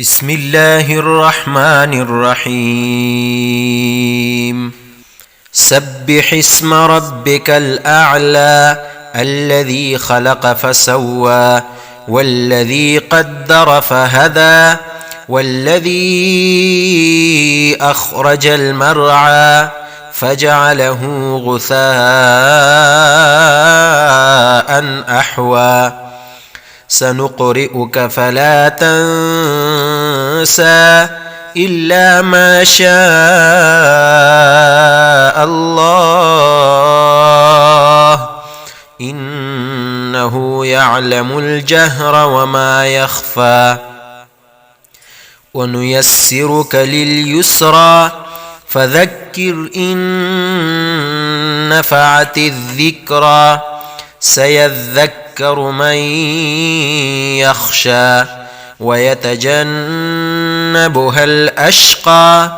بسم الله الرحمن الرحيم سبح اسم ربك الأعلى الذي خلق فسوى والذي قدر فهدى والذي أخرج المرعى فجعله غثاء أحوى سنقرئك فلا تنسى إلا ما شاء الله إنه يعلم الجهر وما يخفى ونيسرك لليسرى فذكر إن نفعت الذكرى سيذكر من يخشى ويتجنبها الأشقى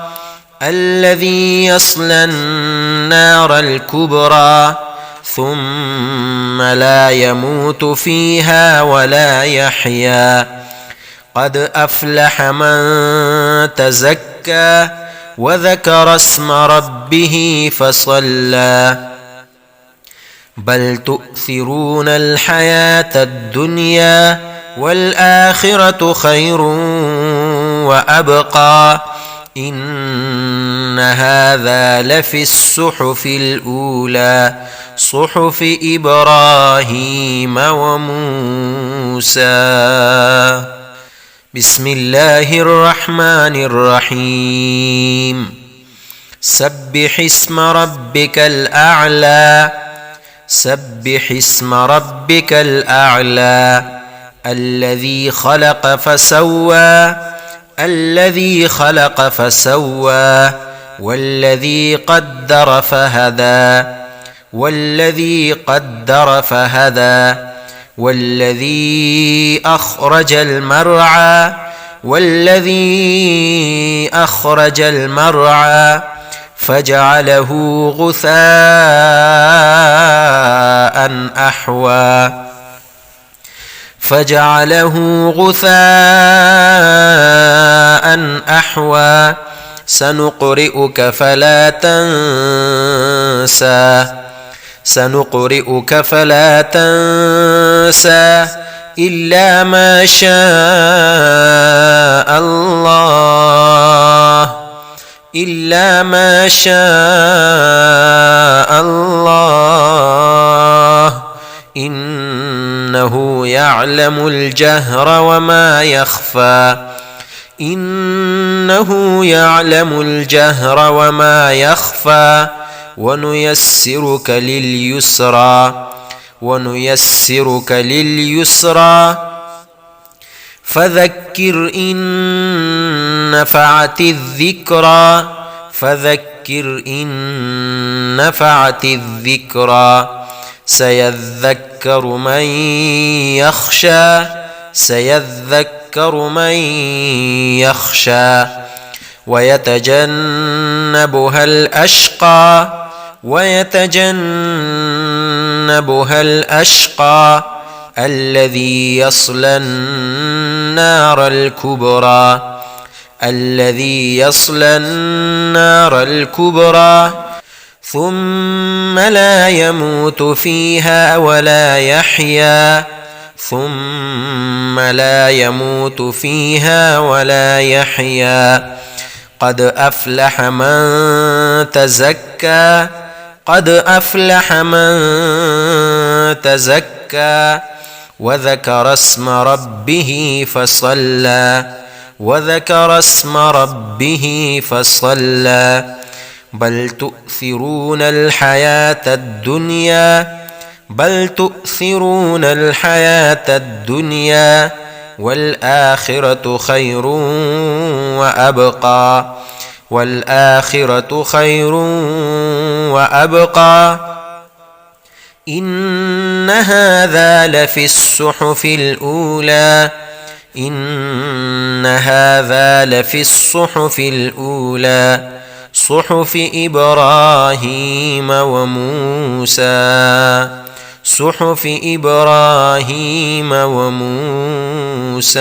الذي يصلى النار الكبرى ثم لا يموت فيها ولا يحيا قد أفلح من تزكى وذكر اسم ربه فصلى بل تؤثرون الحياة الدنيا والآخرة خير وأبقى إن هذا لفي الصحف الأولى صحف إبراهيم وموسى بسم الله الرحمن الرحيم سبح اسم ربك الأعلى سبح اسم ربك الأعلى الذي خلق فسوى الذي خلق فسوى والذي قدر فهدى والذي قدر فهدى والذي أخرج المرعى والذي أخرج المرعى فجعله غثاء أحوى فجعله غثاء أحوى سنقرئك فلا تنسى سنقرئك فلا تنسى إلا ما شاء الله إلا ما شاء الله إنه يعلم الجهر وما يخفى إنه يعلم الجهر وما يخفى ونيسرك لليسرى ونيسرك لليسرى فذكر إن نفعت الذكرى فذكر إن نفعت الذكرى سيذكر من يخشى سيذكر من يخشى ويتجنبها الأشقى ويتجنبها الأشقى الذي يصلى النار الكبرى الذي يصلى النار الكبرى ثم لا يموت فيها ولا يحيا ثم لا يموت فيها ولا يحيا قد أفلح من تزكى قد أفلح من تزكى وذكر اسم ربه فصلى وذكر اسم ربه فصلى بل تؤثرون الحياة الدنيا بل تؤثرون الحياة الدنيا والآخرة خير وأبقى والآخرة خير وأبقى إن هذا لفي الصحف الأولى إن هذا لفي الصحف الأولى صحف إبراهيم وموسى صحف إبراهيم وموسى